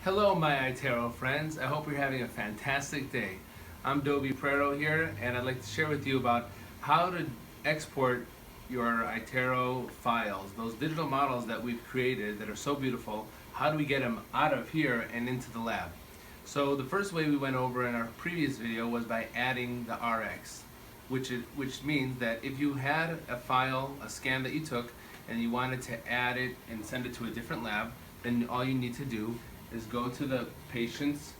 Hello my iTero friends, I hope you're having a fantastic day. I'm Dobie Prero here and I'd like to share with you about how to export your iTero files, those digital models that we've created that are so beautiful. How do we get them out of here and into the lab? So the first way we went over in our previous video was by adding the RX, which means that if you had a file, a scan that you took, and you wanted to add it and send it to a different lab, then all you need to do is go to the patient's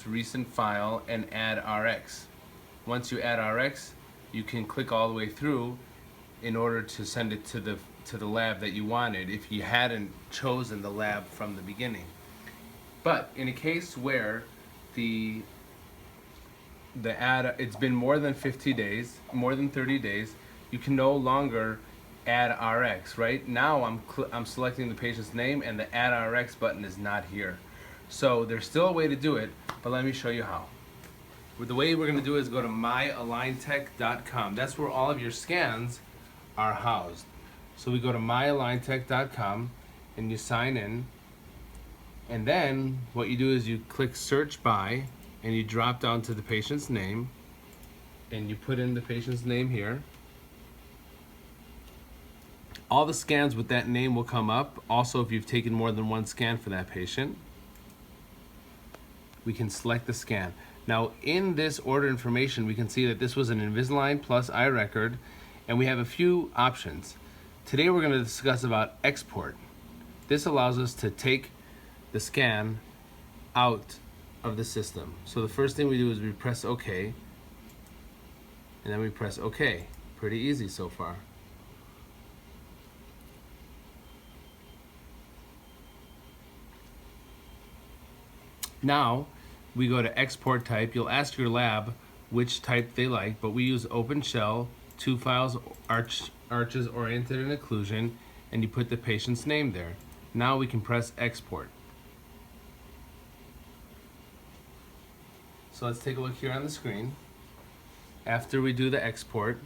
recent file and add RX. Once you add RX, you can click all the way through in order to send it to the lab that you wanted if you hadn't chosen the lab from the beginning. But in a case where the it's been more than 50 days, more than 30 days, you can no longer add RX. Right now I'm selecting the patient's name and the add RX button is not here. So there's still a way to do it, but let me show you how. The way we're going to do it is go to myaligntech.com. That's where all of your scans are housed. So we go to myaligntech.com and you sign in, and then what you do is you click search by and you drop down to the patient's name and you put in the patient's name here. All the scans with that name will come up. Also, if you've taken more than one scan for that patient, we can select the scan. Now, in this order information, we can see that this was an Invisalign plus iRecord, and we have a few options. Today, we're going to discuss about export. This allows us to take the scan out of the system. So the first thing we do is we press OK, and then we press OK. Pretty easy so far. Now we go to export type. You'll ask your lab which type they like, but we use open shell, two files, arches, oriented, and occlusion, and you put the patient's name there. Now we can press export. So let's take a look here on the screen. After we do the export,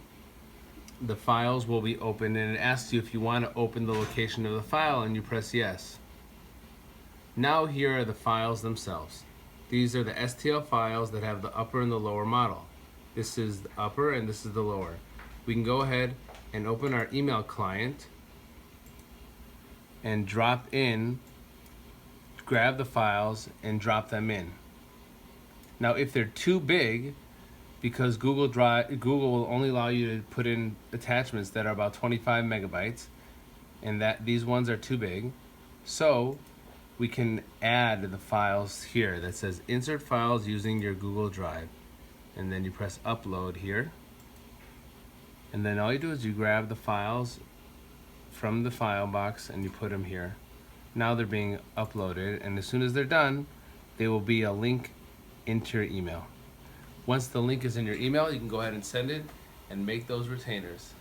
the files will be opened, and it asks you if you want to open the location of the file, and you press yes. Now here are the files themselves. These are the STL files that have the upper and the lower model. This is the upper and this is the lower. We can go ahead and open our email client and drop in, grab the files and drop them in. Now if they're too big, because Google will only allow you to put in attachments that are about 25 megabytes, and that these ones are too big, so we can add the files here that says insert files using your Google Drive, and then you press upload here, and then all you do is you grab the files from the file box and you put them here. Now they're being uploaded, and as soon as they're done, there will be a link into your email. Once the link is in your email, you can go ahead and send it and make those retainers.